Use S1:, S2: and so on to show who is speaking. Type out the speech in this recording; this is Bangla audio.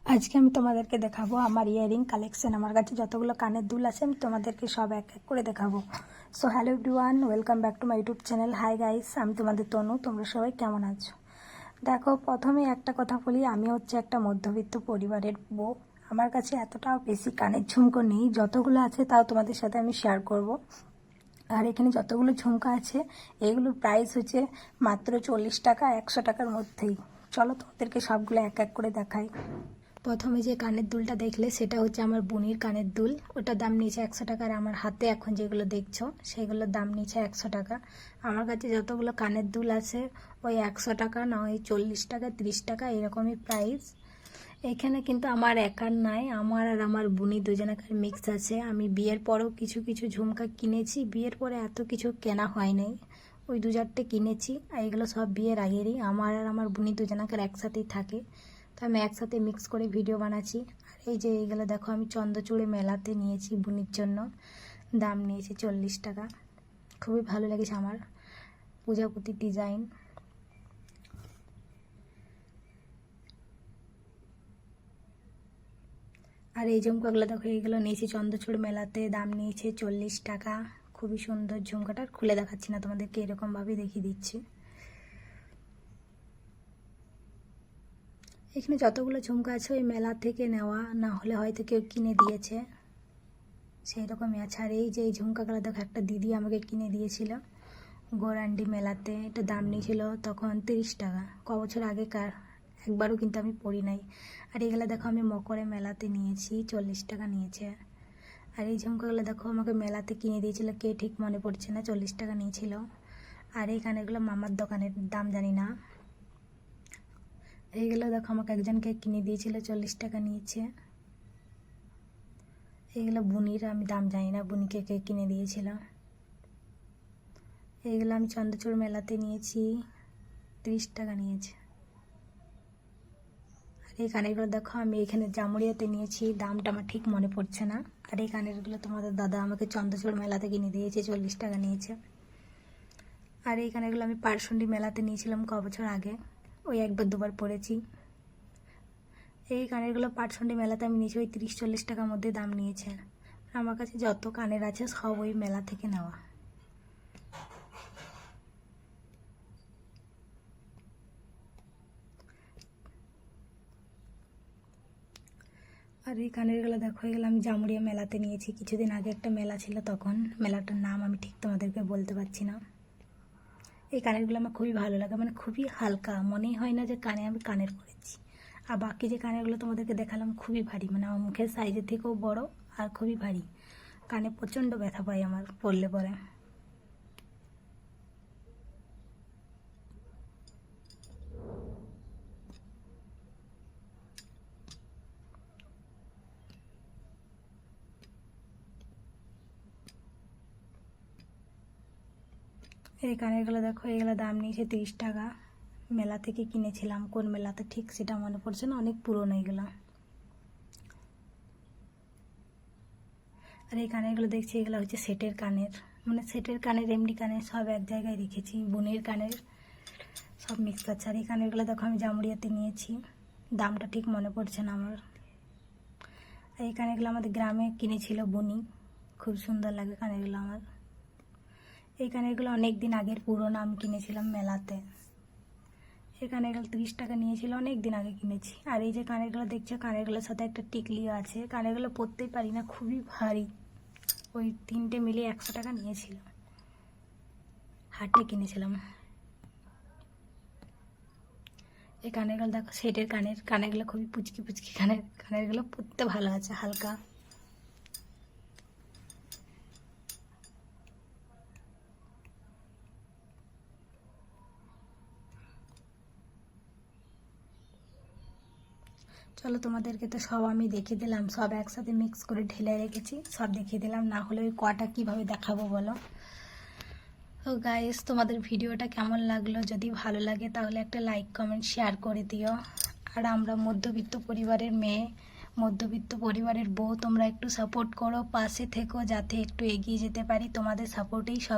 S1: আজকে আমি তোমাদেরকে দেখাবো আমার ইয়ারিং কালেকশন। আমার কাছে যতগুলো কানের দুল আছে আমি তোমাদেরকে সব এক এক করে দেখাবো। So hello everyone, welcome back to my YouTube channel. Hi guys, আমি তোমাদের তনু। তোমরা সবাই কেমন আছো? দেখো, প্রথমে একটা কথা বলি, আমি হচ্ছে একটা মধ্যবিত্ত পরিবারের বউ। আমার কাছে এতটাও বেশি কানের ঝুমকো নেই, যতগুলো আছে তাও তোমাদের সাথে আমি শেয়ার করব। আর এখানে যতগুলো ঝুমকা আছে এগুলোর প্রাইস হচ্ছে মাত্র 40 টাকা, 100 টাকার মধ্যেই। চলো তোমাদেরকে সবগুলো এক এক করে দেখাই। প্রথমে যে কানের দুলটা দেখলে সেটা হচ্ছে আমার বোনির কানের দুল। ওটার দাম নিয়েছে 100 টাকা। আর আমার হাতে এখন যেগুলো দেখছো সেগুলোর দাম নিয়েছে 100 টাকা। আমার কাছে যতগুলো কানের দুল আছে ওই 100 টাকা, না ওই 40 টাকা, 30 টাকা এরকমই প্রাইস। এখানে কিন্তু আমার একার নাই, আমার আর আমার বোনি দুজনাকার মিক্স আছে। আমি বিয়ের পরেও কিছু কিছু ঝুমকা কিনেছি, বিয়ের পরে এত কিছু কেনা হয় নাই, ওই 2-4টে কিনেছি। আর এগুলো সব বিয়ের আগেরই, আমার আর আমার বোনি দুজনাকার একসাথেই থাকে, তো আমি একসাথে মিক্স করে ভিডিও বানাচ্ছি। আর এই যে এইগুলো দেখো, আমি চন্দ্রচূড়ে মেলাতে নিয়েছি বোনির জন্য, দাম নিয়েছে 40 টাকা। খুবই ভালো লেগেছে আমার পূজাপতির ডিজাইন। আর এই ঝুমকাগুলো দেখো, এইগুলো নিয়েছি চন্দ্রচূড় মেলাতে, দাম নিয়েছে 40 টাকা। খুবই সুন্দর ঝুমকাটা, খুলে দেখাচ্ছি না তোমাদেরকে, এরকমভাবেই দেখিয়ে দিচ্ছি। এখানে যতগুলো ঝুমকা আছে ওই মেলা থেকে নেওয়া, না হলে হয়তো কেউ কিনে দিয়েছে, সেই রকমই আছে। আর এই যে এই ঝুমকাগুলো দেখো, একটা দিদি আমাকে কিনে দিয়েছিল গোরান্ডি মেলাতে। এটা দাম নিয়েছিল তখন 30 টাকা। বছর আগেকার, একবারও কিন্তু আমি পরি নাই। আর এগুলো দেখো আমি মকরে মেলাতে নিয়েছি, 40 টাকা নিয়েছে। আর এই ঝুমকাগুলো দেখো আমাকে মেলাতে কিনে দিয়েছিল কে ঠিক মনে পড়ছে না, 40 টাকা নিয়েছিল। আর এই কানেরগুলো মামার দোকানের, দাম জানি না। এইগুলো দেখো আমাকে একজনকে কিনে দিয়েছিল, 40 টাকা নিয়েছে। এইগুলো বুনির, আমি দাম জানি না বুনিকে কে কিনে দিয়েছিল। এইগুলো আমি চন্দ্রচূড় মেলাতে নিয়েছি, 30 টাকা নিয়েছে। আর এই কানেরগুলো দেখো আমি এখানে জামুরিয়াতে নিয়েছি, দামটা আমার ঠিক মনে পড়ছে না। আর এই কানেরগুলো তোমাদের দাদা আমাকে চন্দ্রচূড় মেলাতে কিনে দিয়েছে, 40 টাকা নিয়েছে। আর এই কানেরগুলো আমি পারশুন্ডি মেলাতে নিয়েছিলাম বছর আগে, ওই একবার দুবার পরেছি। এই কানেরগুলো পাটসন্ডি মেলাতে আমি নিয়েছি, ওই 30-40 টাকার মধ্যে দাম নিয়েছে। আমার কাছে যত কানের আছে সব ওই মেলা থেকে নেওয়া। আর এই কানেরগুলো দেখো, এগুলো আমি জামুরিয়া মেলাতে নিয়েছি, কিছুদিন আগে একটা মেলা ছিল, তখন মেলাটার নাম আমি ঠিক তোমাদেরকে বলতে পারছি না। এই কানেরগুলো আমার খুবই ভালো লাগে, মানে খুবই হালকা, মনেই হয় না যে কানে আমি কানের পরেছি। আর বাকি যে কানেরগুলো তোমাদেরকে দেখালাম খুবই ভারী, মানে আমার মুখের সাইজের থেকেও বড় আর খুবই ভারী। কানে প্রচণ্ড ব্যথা পাই আমার পরলে পরে। এই কানেরগুলো দেখো, এগুলো দাম নিয়েছে 30 টাকা। মেলা থেকে কিনেছিলাম, কোন মেলাতে ঠিক সেটা মনে পড়ছে না, অনেক পুরনো এগুলো। আর এই কানেরগুলো দেখছি, এগুলো হচ্ছে সেটের কানের, মানে সেটের কানের, এমনি কানের সব এক জায়গায় রেখেছি, বোনের কানের সব মিক্স আছে। আর এই কানেরগুলো দেখো আমি জামুরিয়াতে নিয়েছি, দামটা ঠিক মনে পড়ছে না আমার। আর এই কানেরগুলো আমাদের গ্রামে কিনেছিল বুনি, খুব সুন্দর লাগে কানেরগুলো আমার। এই কানেরগুলো অনেক দিন আগের পুরনো, আমি কিনেছিলাম মেলাতে। এই কানেরগুলো 30 টাকা নিয়েছিল, অনেক দিন আগে কিনেছি। আর এই যে কানেরগুলো দেখছো, কানেরগুলোর সাথে একটা টিকলিও আছে। কানেরগুলো পরতেই পারি না, খুবই ভারী, ওই 3টে মিলিয়ে 100 টাকা নিয়েছিল, হাটে কিনেছিলাম। এই কানেরগুলো দেখো সেটের কানের, কানেরগুলো খুবই পুচকি পুচকি কানের, কানেরগুলো পরতে ভালো আছে, হালকা। চলো তোমাদেরকে তো সব আমি দেখিয়ে দিলাম, সব একসাথে মিক্স করে ঢেলে রেখেছি, সব দেখিয়ে দিলাম, না হলে ওই কটা কীভাবে দেখাবো বলো। তো গাইস, তোমাদের ভিডিওটা কেমন লাগলো? যদি ভালো লাগে তাহলে একটা লাইক, কমেন্ট, শেয়ার করে দিও। আর আমরা মধ্যবিত্ত পরিবারের মেয়ে, মধ্যবিত্ত পরিবারের বউ, তোমরা একটু সাপোর্ট করো, পাশে থেকো, যাতে একটু এগিয়ে যেতে পারি। তোমাদের সাপোর্টেই সব